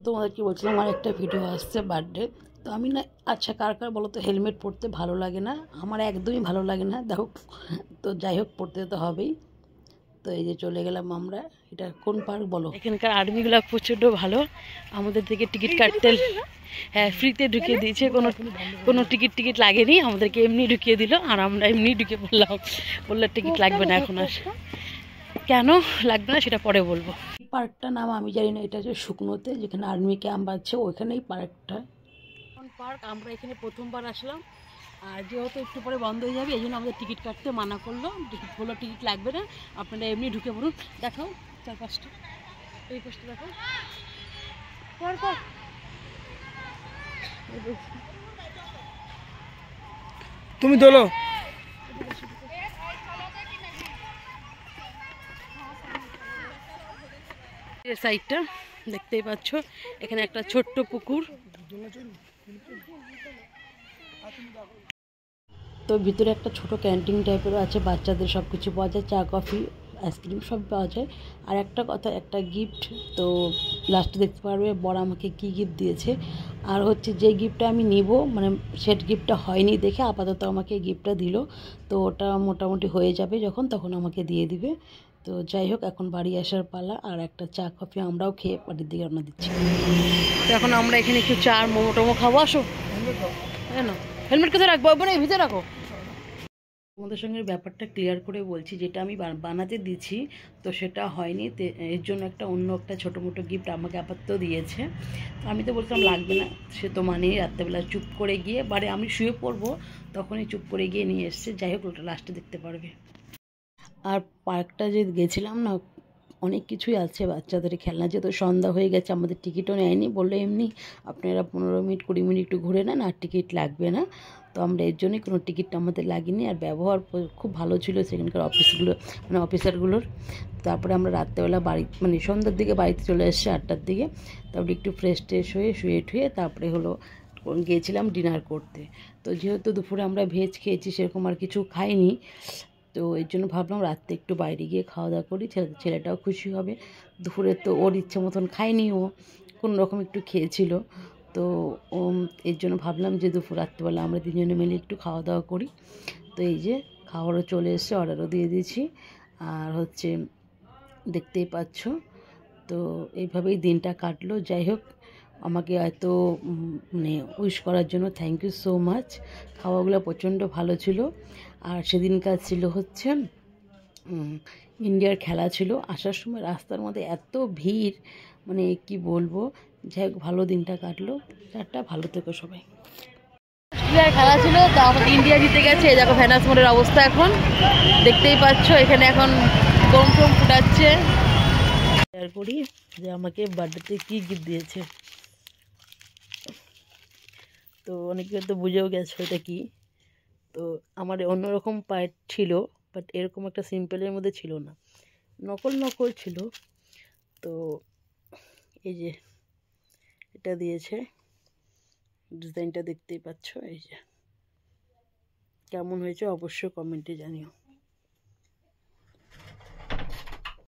তোমাদেরকে বলছিলাম আমার একটা ভিডিও আসছে বার্থডে, তো আমি না, আচ্ছা কার কার বলো তো হেলমেট পরতে ভালো লাগে না? আমার একদমই ভালো লাগে না, দেখো। তো যাই হোক, পড়তে তো হবেই। তো এই যে চলে গেলাম আমরা। এটা কোন পার্ক বলো? এখানকার আর্মিগুলো প্রচণ্ড ভালো, আমাদের থেকে টিকিট কাটতে, হ্যাঁ ফ্রিতে ঢুকিয়ে দিয়েছে, কোনো টিকিট লাগেনি, আমাদেরকে এমনি ঢুকিয়ে দিল, আর আমরা এমনি ঢুকে পড়লাম। বললো টিকিট লাগবে না এখন আর। কেন লাগবে না সেটা পরে বলবো। পার্কটার নাম আমি জানি না, এটা হচ্ছে শুকনোতে, যেখানে আর্মি ক্যাম্প আছে ওইখানেই পার্কটা। পার্ক আমরা এখানে প্রথমবার আসলাম, আর যেহেতু একটু পরে বন্ধ হয়ে যাবে এই জন্য আমাদের টিকিট কাটতে মানা করলো। টিকিট লাগবে না, আপনারা এমনি ঢুকে পড়ুন। দেখাও চারপাশটা, এই পাশটা দেখো। তুমি তোলো। সাইডটা দেখতেই পাচ্ছ, এখানে একটা ছোট্ট পুকুর। তো ভিতরে একটা ছোট ক্যান্টিন টাইপেরও আছে, বাচ্চাদের সব কিছু পাওয়া যায়, চা কফি আইসক্রিম সব পাওয়া যায়। আর একটা কথা, একটা গিফট তো লাস্টে দেখতে পারবে বড় আমাকে কি গিফট দিয়েছে। আর হচ্ছে যে গিফটটা আমি নিব, মানে সেট গিফটটা হয়নি দেখে আপাতত আমাকে গিফটটা দিল। তো ওটা মোটামুটি হয়ে যাবে যখন, তখন আমাকে দিয়ে দিবে। তো যাই হোক, এখন বাড়ি আসার পালা, আর একটা চা কফি আমরাও খেয়ে বাড়ির দিকে রওনা দিচ্ছি। তো এখন আমরা এখানে একটু চা আর মোমো টোমো খাবো। আসো, হ্যাঁ না, হেলমেট কোথায় রাখবো? মানে ভিতরে রাখো। তোমাদের সঙ্গে ব্যাপারটা ক্লিয়ার করে বলছি, যেটা আমি বানাতে দিচ্ছি তো সেটা হয়নি, এর জন্য অন্য একটা ছোটো মোটো গিফট আমাকে আপাতত দিয়েছে। আমি তো বলছিলাম লাগবে না, সে তো মানেই রাত্রেবেলা চুপ করে গিয়ে, বাড়ি আমি শুয়ে পড়বো তখনই চুপ করে গিয়ে নিয়ে এসছে। যাই হোক, ওটা লাস্টে দেখতে পারবে। আর পার্কটা যে গেছিলাম না, অনেক কিছুই আছে বাচ্চাদের খেলনা, যেহেতু সন্ধ্যা হয়ে গেছে, আমাদের টিকিটও নেয়নি, বললো এমনি আপনারা 15 মিনিট 20 মিনিট একটু ঘুরে নেন, আর টিকিট লাগবে না। তো আমরা এর জন্যই কোনো টিকিটটা আমাদের লাগেনি, আর ব্যবহার খুব ভালো ছিল সেখানকার অফিসারগুলোর। তারপরে আমরা রাত্রেবেলা মানে সন্ধ্যার দিকে বাড়িতে চলে এসেছি 8টার দিকে। তারপরে একটু ফ্রেশ ট্রেশ হয়ে শুয়ে ঠুয়ে তারপরে গিয়েছিলাম ডিনার করতে। তো যেহেতু দুপুরে আমরা ভেজ খেয়েছি, সেরকম আর কিছু খাইনি, তো এর জন্য ভাবলাম রাত্রে একটু বাইরে গিয়ে খাওয়া দাওয়া করি, ছেলেটাও খুশি হবে। দুপুরে তো ওর ইচ্ছে মতন খায়নি, ও কোনো রকম একটু খেয়েছিল। তো এর জন্য ভাবলাম যে রাত্রেবেলা আমরা তিনজনে মিলে একটু খাওয়া দাওয়া করি। তো এই যে খাবারও চলে এসেছে, অর্ডারও দিয়ে দিয়েছি। আর হচ্ছে দেখতেই পাচ্ছ, তো এইভাবেই দিনটা কাটলো। যাই হোক, আমাকে এত মানে উইশ করার জন্য থ্যাংক ইউ সো মাচ। খাওয়াগুলো প্রচণ্ড ভালো ছিল। আর সেদিনকার ছিল হচ্ছে ইন্ডিয়ার খেলা ছিল। আসার সময় রাস্তার মধ্যে এত ভিড়, মানে কি বলবো। যাই হোক, ভালো দিনটা কাটলো। একটা ভালো থেকো সবাই। ইন্ডিয়ার খেলা ছিল, তো আমাদের ইন্ডিয়া জিতে গেছে। এই দেখো ভ্যানাস মোড়ের অবস্থা এখন দেখতেই পাচ্ছ, এখানে এখন বোম টোম ফুটাচ্ছে। শেয়ার করি যে আমাকে বার্থডেতে কী গিফট দিয়েছে। তো অনেকে তো বুঝেও গেছো এটা কি। তো আমার অন্যরকম পায়ের ছিল, বাট এরকম একটা সিম্পলের মধ্যে ছিল না, নকল ছিল। তো এই যে এটা দিয়েছে, ডিজাইনটা দেখতেই পাচ্ছ। এই যে কেমন হয়েছে অবশ্যই কমেন্টে জানিও।